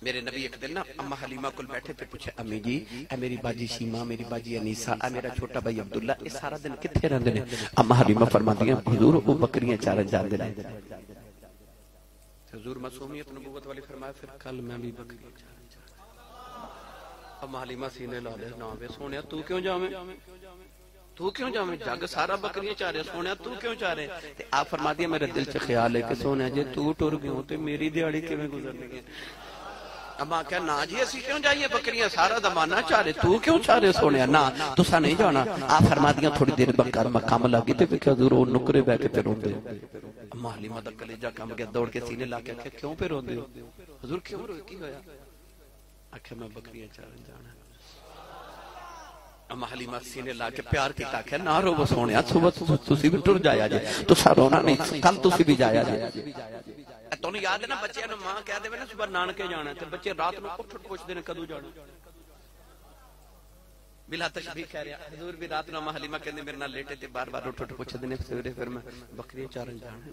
میرے نبی ایک دن نا اماں حلیمہ کل بیٹھے پہ پوچھے امی جی اے میری باجی شیمہ میری باجی انیسہ اے میرا چھوٹا بھائی عبداللہ اس سارا دن کتھے رہندے نے؟ اماں حلیمہ فرماتی ہیں حضور وہ بکریاں چارن جاندے نے۔ حضور معصومیت نبوت والی فرمایا پھر کل میں بھی بکریاں چارن جانا۔ اماں حلیمہ سینے لا دے نا وے سونیا تو کیوں جاویں؟ تو کیوں جاویں؟ جگ سارا بکریاں چارے سونیا تو کیوں چارے؟ تے آپ فرما دیا میرے دل سے خیال ہے کہ سونیا جے تو ٹر گیوں تے میری دیہاڑی کیویں گزرنی ہے؟ اما کہا نا جی اسی کیوں جائیے بکریاں سارا زمانہ چارے تو کیوں چارے سونیا؟ نا تسا نہیں جانا۔ آپ فرما دیا تھوڑی دیر بکر مقام لگی تے پھر حضور وہ نکرے بہ کے پھر روندے ہو۔ اما حلیمہ دا کلیجہ کم گیا دوڑ کے سینے لا کے کہ کیوں پہ روندے ہو؟ حضور کیوں روئے کی ہویا؟ آکھے میں بکریاں چارن جانا۔ اما حلیمہ سینے لا کے پیار کی تاکہ نہ رو وہ سونیا صبح تسی بھی ٹر جایا جے تسا رونا نہیں کل تسی بھی جایا جے۔ تو نہیں یاد ہے نا بچے نے ماں کہہ دے نا صبح نانکے جانا ہے بچے رات میں اٹھ پوچھ دینے کدو جانا بلا تشبیہ کہہ رہا حضور بھی رات میں حلیمہ کہنے میرے نال لیٹے تھے بار بار اٹھ پوچھ دینے سویرے پھر میں بکریاں چارن جانا ہے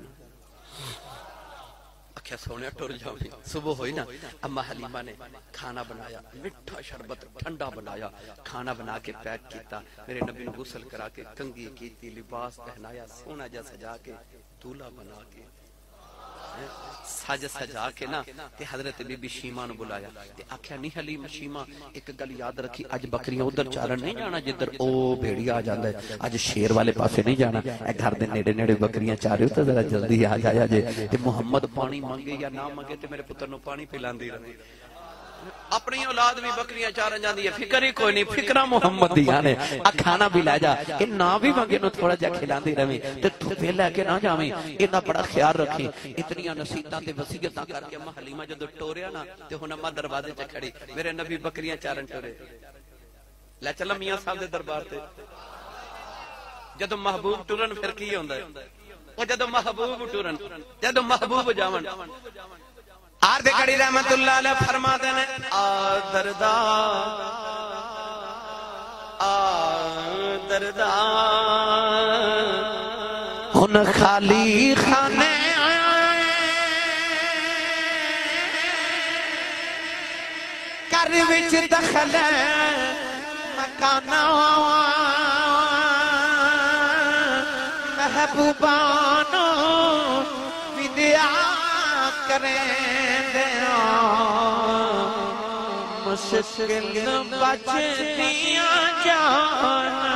اکھیا سونے ٹر جاؤں صبح ہوئی نا اما حلیمہ نے کھانا بنایا مٹھا شربت ٹھنڈا بنایا کھانا بنا کے پیک کیتا میرے نبی نے غسل کرا کے کنگھی کیتی لباس پہنایا سونا جا سجا کے دولہا بنا کے ساج سجا کے نا تے حضرت بی بی شیمہ نو بلایا تے آکھیا نہیں حلیم شیمہ ایک گل یاد رکھی اج بکریاں ادھر چارن نہیں جانا جدھر او بھیڑیا آ جاندا ہے اج شیر والے پاسے نہیں جانا اے گھر دے نیڑے نیڑے بکریاں چارے تے ذرا جلدی آ جایا جے تے محمد پانی مانگے یا نہ مانگے تے میرے پتر نو پانی پلاندی رہے اپنی اولاد بھی بکریاں چارن جاندی ہے فکر ہی کوئی نہیں فکرہ محمد دیا نے کھانا بھی لے جا کہ نہ بھی مانگے نو تھوڑا جا کھلاندی رہے تے تو پھر لے کے نہ جاویں اتنا بڑا خیال رکھیں اتنیاں نصیحتاں تے وصیتاں کر کے اماں حلیمہ جدوں ٹوریا نا تے ہن اماں دروازے تے کھڑی میرے نبی بکریاں چارن ٹورے لے چلا میاں صاحب دے دربار تے جدوں محبوب ٹرن پھر کی ہوندا ہے او جدوں محبوب ٹرن جدوں محبوب جاون آردے کڑی رحمت اللہ علیہ فرما دینے آدردہ آدردہ ہن خالی خانے کر وچ دخل مکانا محبوبانو ودیا کریں دیا مشکل بچ دیا جانا